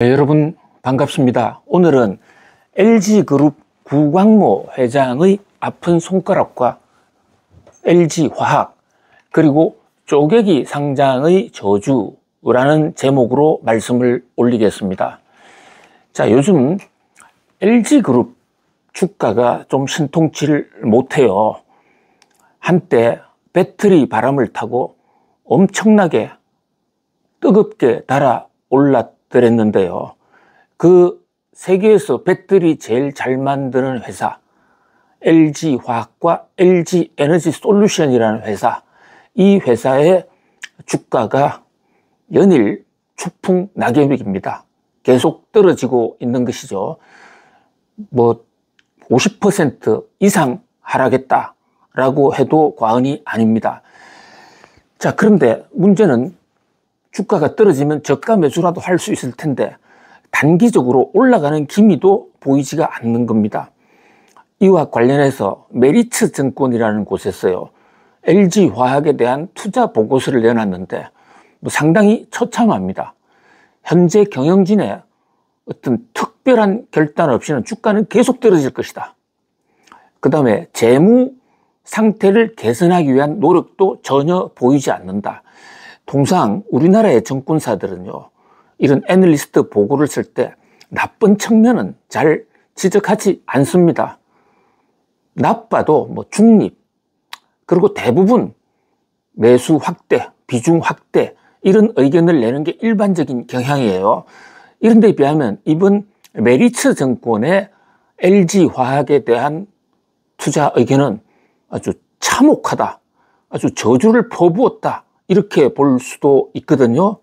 네, 여러분 반갑습니다. 오늘은 LG그룹 구광모 회장의 아픈 손가락과 LG화학 그리고 쪼개기 상장의 저주라는 제목으로 말씀을 올리겠습니다. 자, 요즘 LG그룹 주가가 좀 신통치를 못해요. 한때 배터리 바람을 타고 엄청나게 뜨겁게 달아올랐더랬는데요. 그 세계에서 배터리 제일 잘 만드는 회사 LG화학과 LG에너지솔루션이라는 회사, 이 회사의 주가가 연일 추풍 낙엽입니다. 계속 떨어지고 있는 것이죠. 50% 이상 하락했다라고 해도 과언이 아닙니다. 자, 그런데 문제는 주가가 떨어지면 저가 매수라도 할 수 있을 텐데 단기적으로 올라가는 기미도 보이지가 않는 겁니다. 이와 관련해서 메리츠 증권이라는 곳에서요, LG화학에 대한 투자 보고서를 내놨는데 상당히 처참합니다. 현재 경영진의 어떤 특별한 결단 없이는 주가는 계속 떨어질 것이다. 그 다음에 재무 상태를 개선하기 위한 노력도 전혀 보이지 않는다. 통상 우리나라의 증권사들은요, 이런 애널리스트 보고를 쓸 때 나쁜 측면은 잘 지적하지 않습니다. 나빠도 중립, 그리고 대부분 매수 확대, 비중 확대, 이런 의견을 내는 게 일반적인 경향이에요. 이런 데 비하면 이번 메리츠 증권의 LG화학에 대한 투자 의견은 아주 참혹하다, 아주 저주를 퍼부었다, 이렇게 볼 수도 있거든요.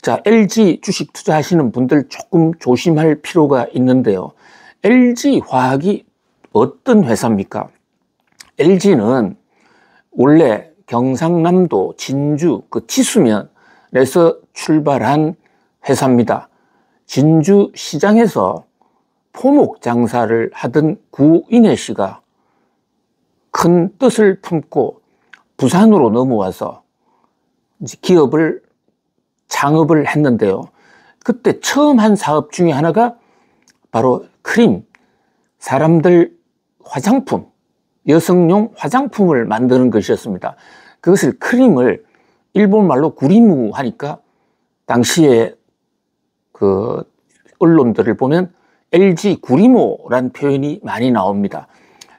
자, LG 주식 투자하시는 분들 조금 조심할 필요가 있는데요. LG화학이 어떤 회사입니까? LG는 원래 경상남도 진주 그 지수면에서 출발한 회사입니다. 진주 시장에서 포목 장사를 하던 구인혜 씨가 큰 뜻을 품고 부산으로 넘어와서 기업을 창업을 했는데요. 그때 처음 한 사업 중에 하나가 바로 크림, 사람들 화장품, 여성용 화장품을 만드는 것이었습니다. 그것을 크림을 일본말로 구리무 하니까 당시에 그 언론들을 보면 LG 구리모라는 표현이 많이 나옵니다.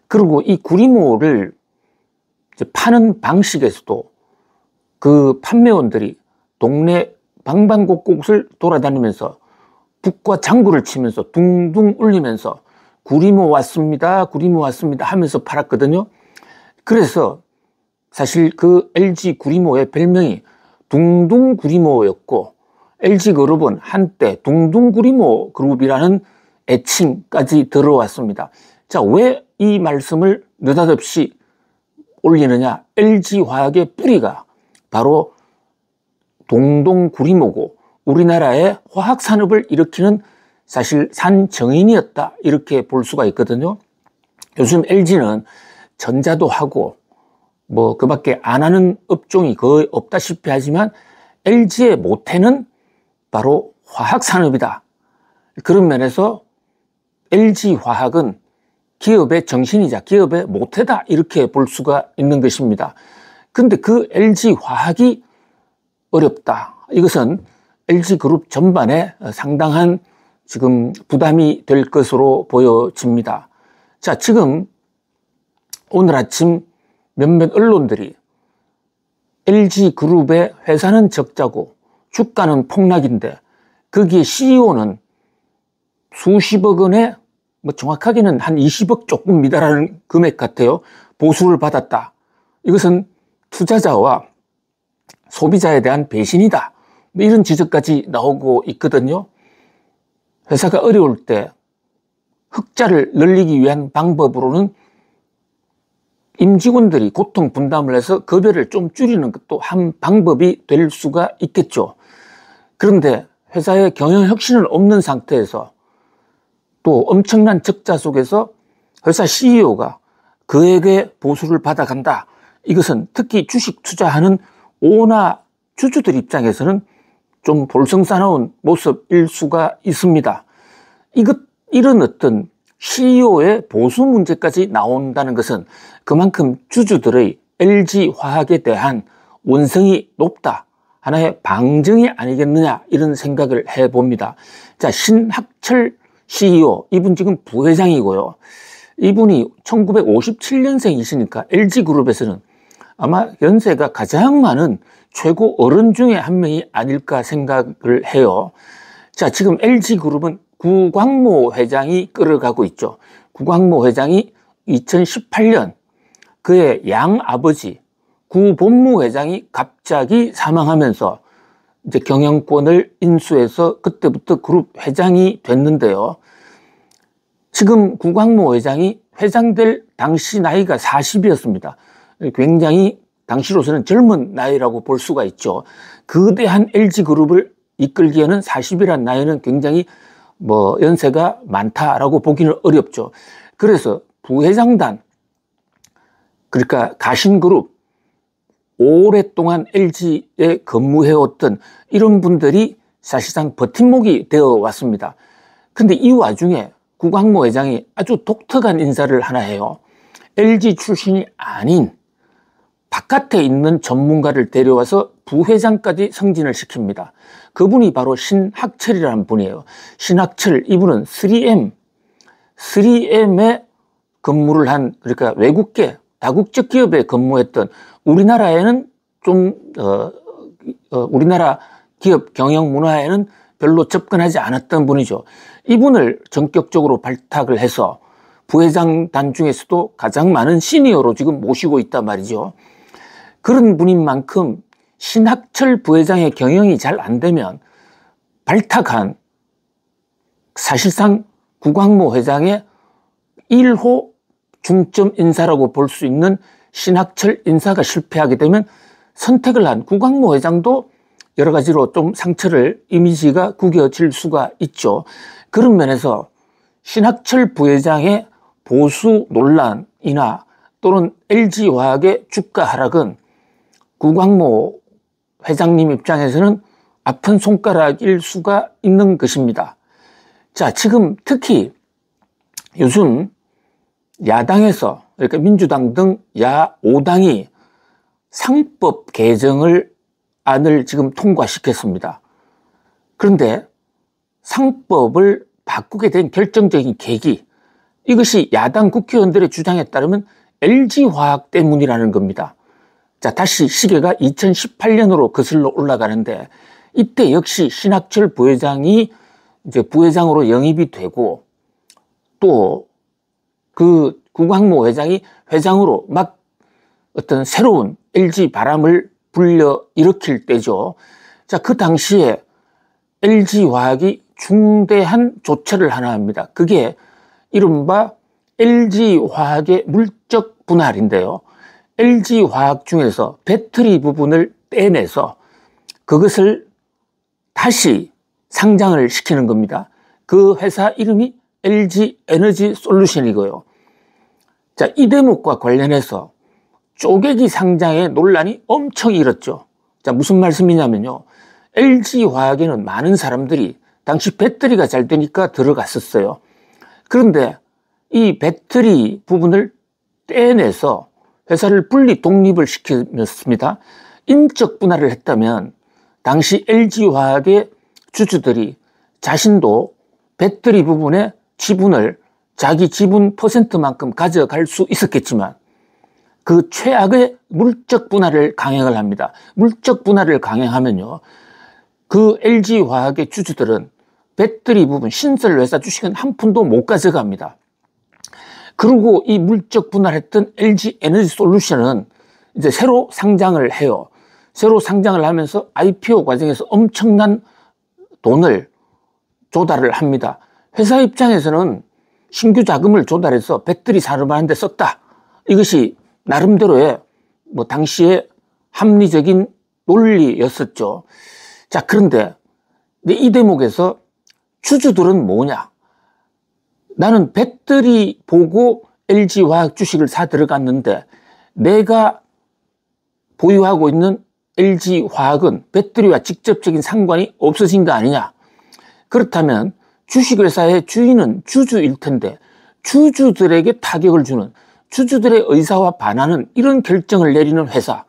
그리고 이 구리모를 파는 방식에서도 그 판매원들이 동네 방방곡곡을 돌아다니면서 북과 장구를 치면서 둥둥 울리면서 구리모 왔습니다, 구리모 왔습니다 하면서 팔았거든요. 그래서 사실 그 LG 구리모의 별명이 둥둥 구리모였고, LG그룹은 한때 둥둥 구리모 그룹이라는 애칭까지 들어왔습니다. 자, 왜 이 말씀을 느닷없이 올리느냐? LG화학의 뿌리가 바로 동동구리모고 우리나라의 화학산업을 일으키는 사실 산정인이었다, 이렇게 볼 수가 있거든요. 요즘 LG는 전자도 하고 그 밖에 안 하는 업종이 거의 없다시피 하지만 LG의 모태는 바로 화학산업이다. 그런 면에서 LG화학은 기업의 정신이자 기업의 모태다, 이렇게 볼 수가 있는 것입니다. 그런데 그 LG화학이 어렵다. 이것은 LG그룹 전반에 상당한 지금 부담이 될 것으로 보여집니다. 자, 지금 오늘 아침 몇몇 언론들이 LG그룹의 회사는 적자고 주가는 폭락인데 거기에 CEO는 수십억 원에 정확하게는 한 20억 조금 미달하는 금액 같아요. 보수를 받았다. 이것은 투자자와 소비자에 대한 배신이다, 이런 지적까지 나오고 있거든요. 회사가 어려울 때 흑자를 늘리기 위한 방법으로는 임직원들이 고통 분담을 해서 급여를 좀 줄이는 것도 한 방법이 될 수가 있겠죠. 그런데 회사의 경영 혁신은 없는 상태에서 또 엄청난 적자 속에서 회사 CEO가 그에게 보수를 받아간다. 이것은 특히 주식 투자하는 오나 주주들 입장에서는 좀 볼썽싸나운 모습일 수가 있습니다. 이런 어떤 CEO의 보수 문제까지 나온다는 것은 그만큼 주주들의 LG화학에 대한 원성이 높다, 하나의 방증이 아니겠느냐, 이런 생각을 해봅니다. 자, 신학철 CEO, 이분 지금 부회장이고요. 이분이 1957년생이시니까 LG그룹에서는 아마 연세가 가장 많은 최고 어른 중에 한 명이 아닐까 생각을 해요. 자, 지금 LG그룹은 구광모 회장이 끌어가고 있죠. 구광모 회장이 2018년 그의 양아버지 구본무 회장이 갑자기 사망하면서 이제 경영권을 인수해서 그때부터 그룹 회장이 됐는데요. 지금 구광모 회장이 회장될 당시 나이가 40이었습니다. 굉장히 당시로서는 젊은 나이라고 볼 수가 있죠. 거대한 LG그룹을 이끌기에는 40이란 나이는 굉장히 연세가 많다라고 보기는 어렵죠. 그래서 부회장단, 그러니까 가신그룹, 오랫동안 LG에 근무해왔던 이런 분들이 사실상 버팀목이 되어 왔습니다. 근데 이 와중에 구광모 회장이 아주 독특한 인사를 하나 해요. LG 출신이 아닌 바깥에 있는 전문가를 데려와서 부회장까지 승진을 시킵니다. 그분이 바로 신학철이라는 분이에요. 신학철, 이분은 3M에 근무를 한, 그러니까 외국계, 다국적 기업에 근무했던, 우리나라에는 우리나라 기업 경영 문화에는 별로 접근하지 않았던 분이죠. 이분을 전격적으로 발탁을 해서 부회장단 중에서도 가장 많은 시니어로 지금 모시고 있단 말이죠. 그런 분인 만큼 신학철 부회장의 경영이 잘 안 되면 발탁한 사실상 구광모 회장의 1호 중점 인사라고 볼 수 있는 신학철 인사가 실패하게 되면 선택을 한 구광모 회장도 여러 가지로 좀 상처를, 이미지가 구겨질 수가 있죠. 그런 면에서 신학철 부회장의 보수 논란이나 또는 LG화학의 주가 하락은 구광모 회장님 입장에서는 아픈 손가락일 수가 있는 것입니다. 자, 지금 특히 요즘 야당에서, 그러니까 민주당 등 야5당이 상법 안을 지금 통과시켰습니다. 그런데 상법을 바꾸게 된 결정적인 계기, 이것이 야당 국회의원들의 주장에 따르면 LG화학 때문이라는 겁니다. 자, 다시 시계가 2018년으로 거슬러 올라가는데, 이때 역시 신학철 부회장이 이제 부회장으로 영입이 되고, 또 그 구광모 회장이 회장으로 막 어떤 새로운 LG 바람을 불려 일으킬 때죠. 자, 그 당시에 LG화학이 중대한 조처를 하나 합니다. 그게 이른바 LG화학의 물적 분할인데요. LG화학 중에서 배터리 부분을 떼내서 그것을 다시 상장을 시키는 겁니다. 그 회사 이름이 LG에너지솔루션이고요. 자, 이 대목과 관련해서 쪼개기 상장의 논란이 엄청 일었죠. 자, 무슨 말씀이냐면요. LG화학에는 많은 사람들이 당시 배터리가 잘 되니까 들어갔었어요. 그런데 이 배터리 부분을 떼내서 회사를 분리 독립을 시켰습니다. 인적 분할을 했다면 당시 LG화학의 주주들이 자신도 배터리 부분의 지분을 자기 지분 %만큼 가져갈 수 있었겠지만 그 최악의 물적 분할을 강행을 합니다. 물적 분할을 강행하면요, 그 LG화학의 주주들은 배터리 부분, 신설 회사 주식은 한 푼도 못 가져갑니다. 그리고 이 물적 분할했던 LG에너지솔루션은 이제 새로 상장을 해요. 새로 상장을 하면서 IPO 과정에서 엄청난 돈을 조달을 합니다. 회사 입장에서는 신규 자금을 조달해서 배터리 산업하는 데 썼다. 이것이 나름대로의 당시의 합리적인 논리였었죠. 자, 그런데 이 대목에서 주주들은 뭐냐? 나는 배터리 보고 LG화학 주식을 사 들어갔는데 내가 보유하고 있는 LG화학은 배터리와 직접적인 상관이 없어진 거 아니냐? 그렇다면 주식회사의 주인은 주주일 텐데 주주들에게 타격을 주는, 주주들의 의사와 반하는 이런 결정을 내리는 회사,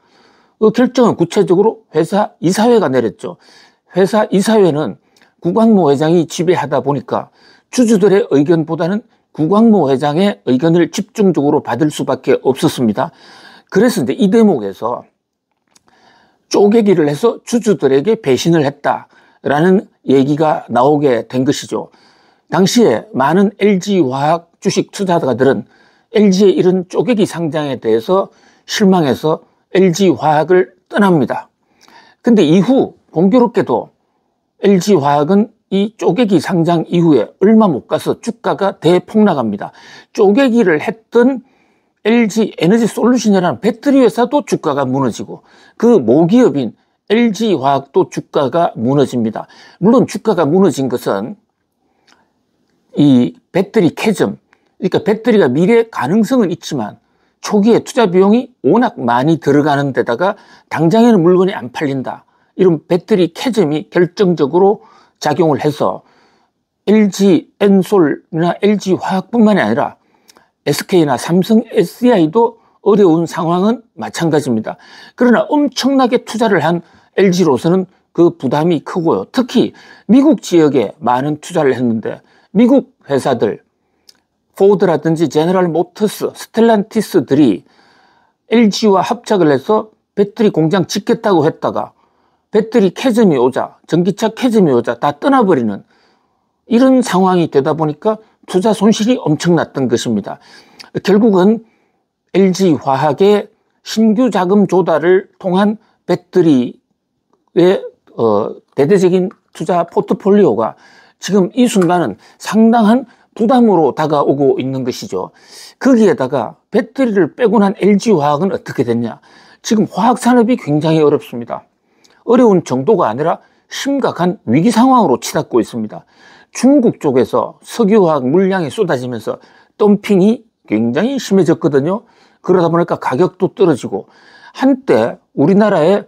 그 결정은 구체적으로 회사 이사회가 내렸죠. 회사 이사회는 구광모 회장이 지배하다 보니까 주주들의 의견보다는 구광모 회장의 의견을 집중적으로 받을 수밖에 없었습니다. 그래서 이제 이 대목에서 쪼개기를 해서 주주들에게 배신을 했다라는 얘기가 나오게 된 것이죠. 당시에 많은 LG화학 주식 투자자들은 LG의 이런 쪼개기 상장에 대해서 실망해서 LG화학을 떠납니다. 근데 이후 공교롭게도 LG화학은 이 쪼개기 상장 이후에 얼마 못 가서 주가가 대폭락합니다. 쪼개기를 했던 LG 에너지 솔루션이라는 배터리 회사도 주가가 무너지고 그 모기업인 LG화학도 주가가 무너집니다. 물론 주가가 무너진 것은 이 배터리 캐즘, 그러니까 배터리가 미래 가능성은 있지만 초기에 투자 비용이 워낙 많이 들어가는 데다가 당장에는 물건이 안 팔린다. 이런 배터리 캐즘이 결정적으로 작용을 해서 LG 엔솔이나 LG화학뿐만이 아니라 SK나 삼성, SDI도 어려운 상황은 마찬가지입니다. 그러나 엄청나게 투자를 한 LG로서는 그 부담이 크고요. 특히 미국 지역에 많은 투자를 했는데 미국 회사들, 포드라든지 제너럴 모터스, 스텔란티스들이 LG와 합작을 해서 배터리 공장 짓겠다고 했다가 배터리 캐즘이 오자, 전기차 캐즘이 오자 다 떠나버리는 이런 상황이 되다 보니까 투자 손실이 엄청났던 것입니다. 결국은 LG화학의 신규 자금 조달을 통한 배터리의 대대적인 투자 포트폴리오가 지금 이 순간은 상당한 부담으로 다가오고 있는 것이죠. 거기에다가 배터리를 빼고 난 LG화학은 어떻게 됐냐? 지금 화학산업이 굉장히 어렵습니다. 어려운 정도가 아니라 심각한 위기 상황으로 치닫고 있습니다. 중국 쪽에서 석유화학 물량이 쏟아지면서 덤핑이 굉장히 심해졌거든요. 그러다 보니까 가격도 떨어지고 한때 우리나라의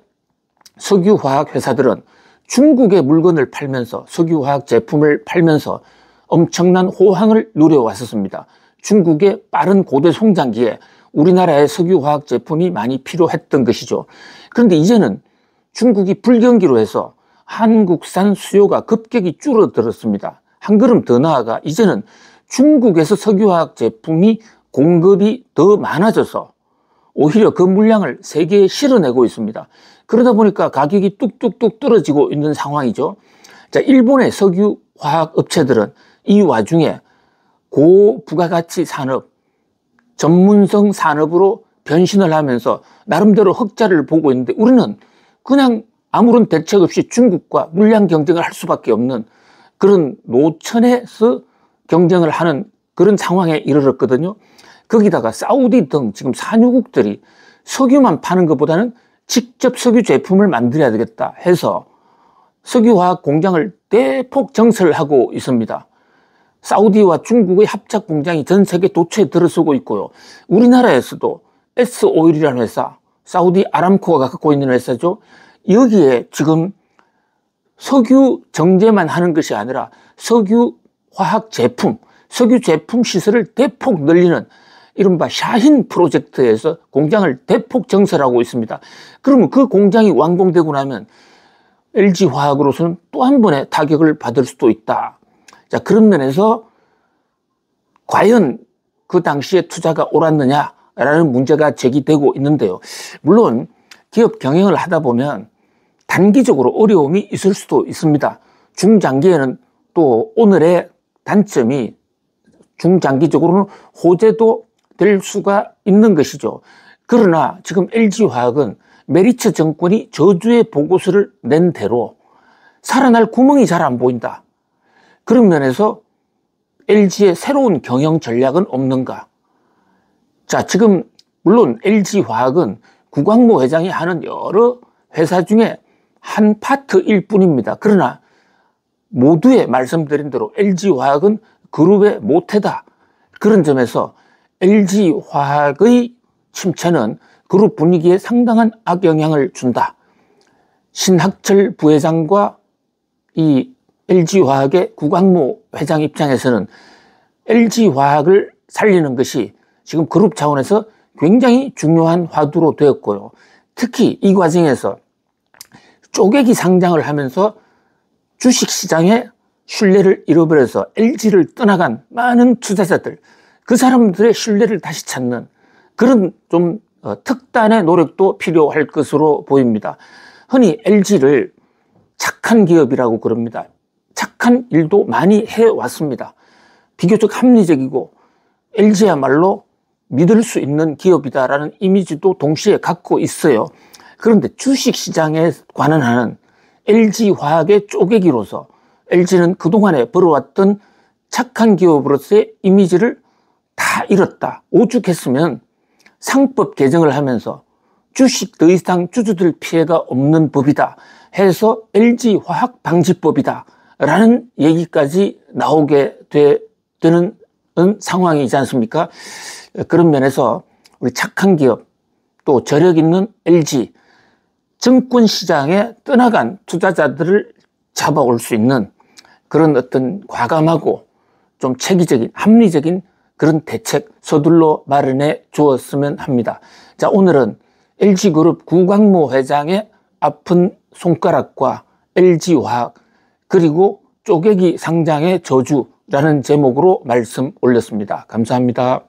석유화학 회사들은 중국의 물건을 팔면서 석유화학 제품을 팔면서 엄청난 호황을 누려왔었습니다. 중국의 빠른 고대 성장기에 우리나라의 석유화학 제품이 많이 필요했던 것이죠. 그런데 이제는 중국이 불경기로 해서 한국산 수요가 급격히 줄어들었습니다. 한 걸음 더 나아가 이제는 중국에서 석유화학 제품이 공급이 더 많아져서 오히려 그 물량을 세계에 실어내고 있습니다. 그러다 보니까 가격이 뚝뚝뚝 떨어지고 있는 상황이죠. 자, 일본의 석유화학 업체들은 이 와중에 고부가가치 산업, 전문성 산업으로 변신을 하면서 나름대로 흑자를 보고 있는데 우리는 그냥 아무런 대책 없이 중국과 물량 경쟁을 할 수밖에 없는 그런 노천에서 경쟁을 하는 그런 상황에 이르렀거든요. 거기다가 사우디 등 지금 산유국들이 석유만 파는 것보다는 직접 석유 제품을 만들어야 되겠다 해서 석유화학 공장을 대폭 증설하고 있습니다. 사우디와 중국의 합작 공장이 전 세계 도처에 들어서고 있고요. 우리나라에서도 S오일이라는 회사, 사우디 아람코가 갖고 있는 회사죠. 여기에 지금 석유 정제만 하는 것이 아니라 석유 화학 제품, 석유 제품 시설을 대폭 늘리는 이른바 샤힌 프로젝트에서 공장을 대폭 증설하고 있습니다. 그러면 그 공장이 완공되고 나면 LG화학으로서는 또 한 번의 타격을 받을 수도 있다. 자, 그런 면에서 과연 그 당시에 투자가 옳았느냐라는 문제가 제기되고 있는데요. 물론 기업 경영을 하다 보면 단기적으로 어려움이 있을 수도 있습니다. 중장기에는 또 오늘의 단점이 중장기적으로는 호재도 될 수가 있는 것이죠. 그러나 지금 LG화학은 메리츠 정권이 저주의 보고서를 낸 대로 살아날 구멍이 잘 안 보인다. 그런 면에서 LG의 새로운 경영 전략은 없는가? 자, 지금 물론 LG화학은 구광모 회장이 하는 여러 회사 중에 한 파트일 뿐입니다. 그러나 모두의 말씀드린 대로 LG화학은 그룹의 모태다. 그런 점에서 LG화학의 침체는 그룹 분위기에 상당한 악영향을 준다. 신학철 부회장과 이 LG화학의 구광모 회장 입장에서는 LG화학을 살리는 것이 지금 그룹 차원에서 굉장히 중요한 화두로 되었고요. 특히 이 과정에서 쪼개기 상장을 하면서 주식시장에 신뢰를 잃어버려서 LG를 떠나간 많은 투자자들, 그 사람들의 신뢰를 다시 찾는 그런 좀 특단의 노력도 필요할 것으로 보입니다. 흔히 LG를 착한 기업이라고 그럽니다. 착한 일도 많이 해왔습니다. 비교적 합리적이고 LG야말로 믿을 수 있는 기업이다라는 이미지도 동시에 갖고 있어요. 그런데 주식시장에 관한하는 LG화학의 쪼개기로서 LG는 그동안에 벌어왔던 착한 기업으로서의 이미지를 다 잃었다. 오죽했으면 상법 개정을 하면서 주식 더 이상 주주들 피해가 없는 법이다 해서 LG화학 방지법이다 라는 얘기까지 나오게 되는 상황이지 않습니까? 그런 면에서 우리 착한 기업 또 저력 있는 LG 증권시장에 떠나간 투자자들을 잡아올 수 있는 그런 어떤 과감하고 좀 체계적인 합리적인 그런 대책 서둘러 마련해 주었으면 합니다. 자, 오늘은 LG그룹 구광모 회장의 아픈 손가락과 LG화학 그리고 쪼개기 상장의 저주라는 제목으로 말씀 올렸습니다. 감사합니다.